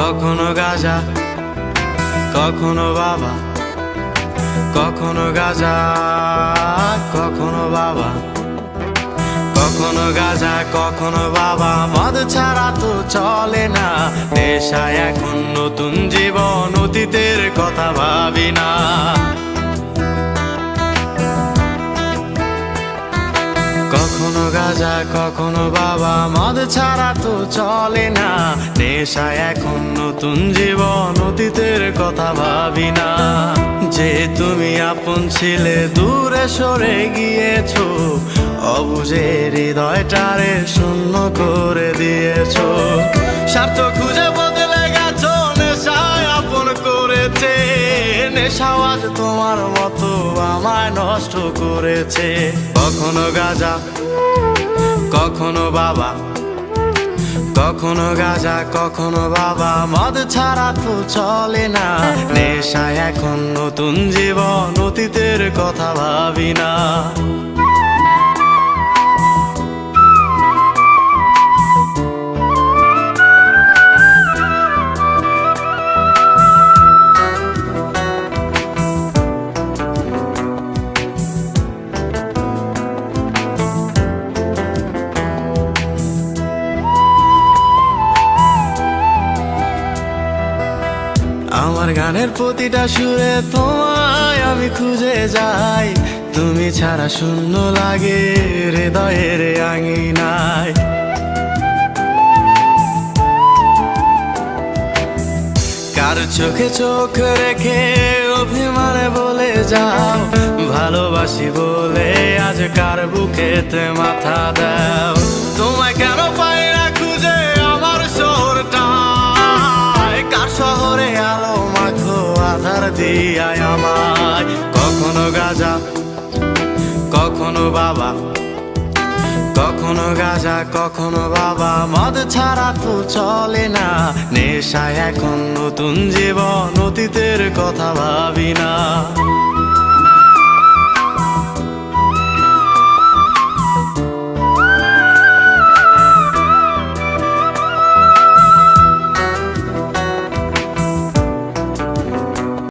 কখনো গাঁজা, কখনো বাবা, কখনো গাঁজা, কখনো বাবা, কখনো গাঁজা, কখনো বাবা। মদ ছাড়া তো চলে না, নেশায় এখন নতুন জীবন, অতীতের কথা ভাবি না। কখনো গাঁজা, কখনো বাবা, মদ ছাড়া তো চলে না, নেশায় এখন নতুন জীবন, অতীতের কথা ভাবি না। যে তুমি আপন ছিলে দূরে সরে গিয়েছো, অবুঝে হৃদয়টারে শূন্য করে দিয়েছো। স্বার্থ খুঁজে বদলে গেছো, নেশায় আপন করেছে, নেশা আজ তোমার মতো আমায় নষ্ট করেছে। কখনো গাঁজা, কখনো বাবা, কখনো গাঁজা, কখনো বাবা, মদ ছাড়া তো চলে না, নেশায় এখন নতুন জীবন, অতীতের কথা ভাবি না। আমার গানের প্রতিটা সুরে তোমায় আমি খুঁজে যাই, তুমি ছাড়া শূন্য লাগে হৃদয়ের আঙিনায়। কার চোখে চোখ রেখে অভিমানে বলে যাও, ভালোবাসি বলে আজ কার বুকেতে মাথা দাও। তোমায় কেন পাই না খুঁজে আমার শহরটা, কার শহরে আলো মাখো আধার দিয়ায় আমায়। কখনো গাঁজা, কখনো বাবা, কখনো গাঁজা, কখনো বাবা, মদ ছাড়া তো চলে না, নেশায় এখন নতুন জীবন, অতীতের কথা ভাবি না।